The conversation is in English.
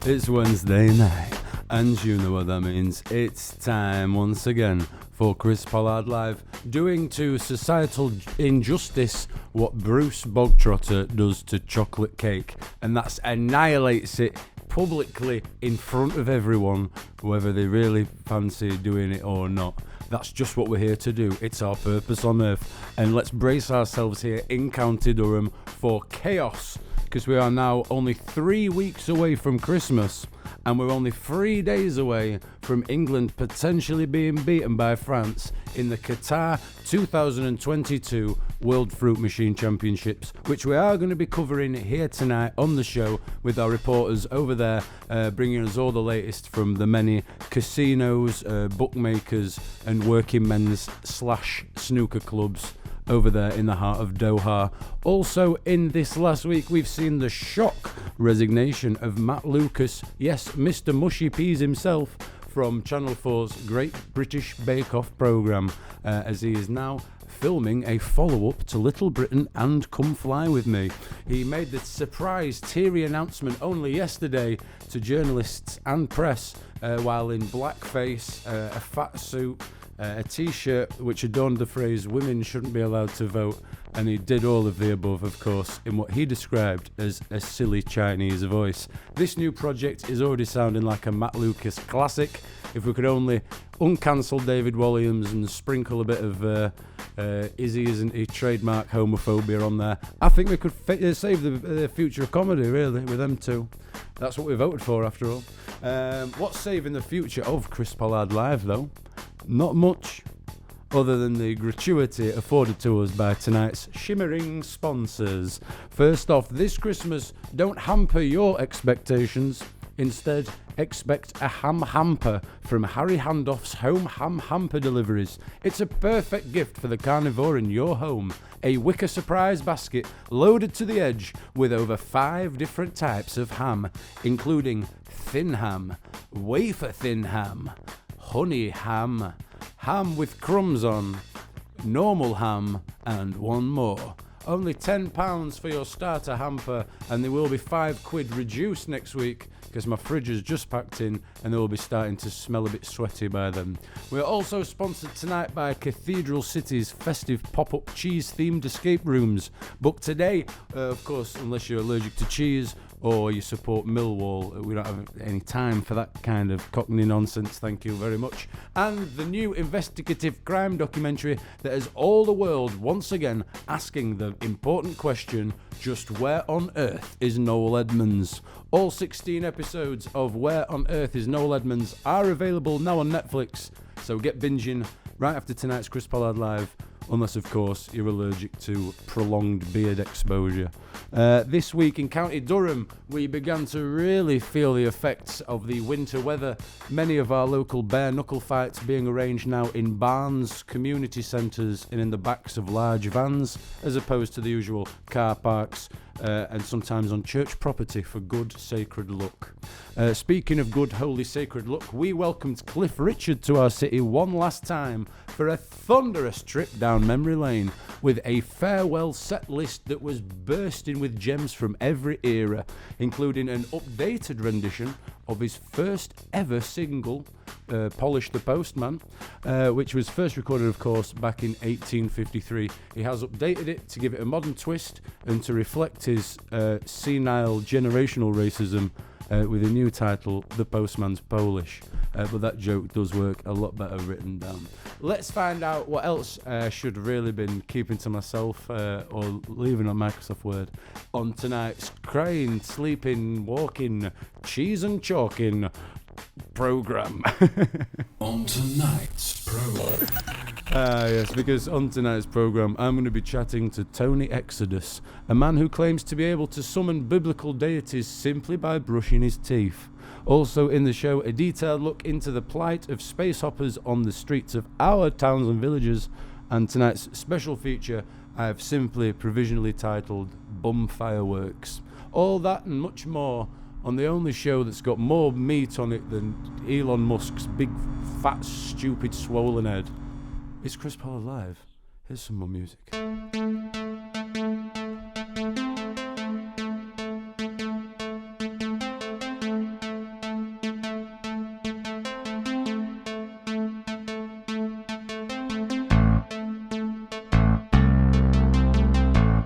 It's Wednesday night, and you know what that means. It's time once again for Chris Pollard Live, doing to societal injustice what Bruce Bogtrotter does to chocolate cake, and that's annihilates it publicly in front of everyone, whether they really fancy doing it or not. That's just what we're here to do. It's our purpose on earth. And let's brace ourselves here in County Durham for chaos, because we are now only 3 weeks away from Christmas, and we're only 3 days away from England potentially being beaten by France in the Qatar 2022 World Fruit Machine Championships, which we are going to be covering here tonight on the show with our reporters over there, bringing us all the latest from the many casinos, bookmakers and working men's / snooker clubs over there in the heart of Doha. Also in this last week, we've seen the shock resignation of Matt Lucas, yes, Mr. Mushy Peas himself, from Channel 4's Great British Bake Off programme, as he is now filming a follow-up to Little Britain and Come Fly With Me. He made the surprise, teary announcement only yesterday to journalists and press, while in blackface, a fat suit, a t-shirt which adorned the phrase "women shouldn't be allowed to vote," and he did all of the above, of course, in what he described as a silly Chinese voice. This new project is already sounding like a Matt Lucas classic. If we could only uncancel David Walliams and sprinkle a bit of Izzy isn't he trademark homophobia on there, I think we could save the future of comedy, really, with them two. That's what we voted for, after all. What's saving the future of Chris Pollard Live, though? Not much, other than the gratuity afforded to us by tonight's shimmering sponsors. First off, this Christmas, don't hamper your expectations. Instead, expect a ham hamper from Harry Handoff's Home Ham Hamper Deliveries. It's a perfect gift for the carnivore in your home. A wicker surprise basket loaded to the edge with over 5 different types of ham, including thin ham, wafer thin ham, honey ham, ham with crumbs on, normal ham, and one more. Only £10 for your starter hamper, and there will be £5 reduced next week because my fridge is just packed in and they will be starting to smell a bit sweaty by then. We're also sponsored tonight by Cathedral City's festive pop-up cheese-themed escape rooms. Book today, of course, unless you're allergic to cheese or you support Millwall. We don't have any time for that kind of cockney nonsense, thank you very much. And the new investigative crime documentary that has all the world once again asking the important question, just where on earth is Noel Edmonds? All 16 episodes of Where on Earth is Noel Edmonds are available now on Netflix, so get binging right after tonight's Chris Pollard Live, unless, of course, you're allergic to prolonged beard exposure. This week in County Durham, we began to really feel the effects of the winter weather. Many of our local bare-knuckle fights being arranged now in barns, community centres and in the backs of large vans, as opposed to the usual car parks and sometimes on church property for good sacred luck. Speaking of good holy sacred luck, we welcomed Cliff Richard to our city one last time for a thunderous trip down memory lane with a farewell set list that was bursting with gems from every era, including an updated rendition of his first ever single, Polish the Postman, which was first recorded, of course, back in 1853. He has updated it to give it a modern twist and to reflect his senile generational racism with a new title, The Postman's Polish. But that joke does work a lot better written down. Let's find out what else I should really been keeping to myself or leaving on Microsoft Word on tonight's crying, sleeping, walking, cheese and chalking programme. On tonight's programme. Yes, because on tonight's programme I'm going to be chatting to Tony Exodus, a man who claims to be able to summon biblical deities simply by brushing his teeth. Also in the show, a detailed look into the plight of space hoppers on the streets of our towns and villages, and tonight's special feature I have simply provisionally titled Bum Fireworks. All that and much more on the only show that's got more meat on it than Elon Musk's big, fat, stupid, swollen head. It's Chris Pollard Live. Here's some more music.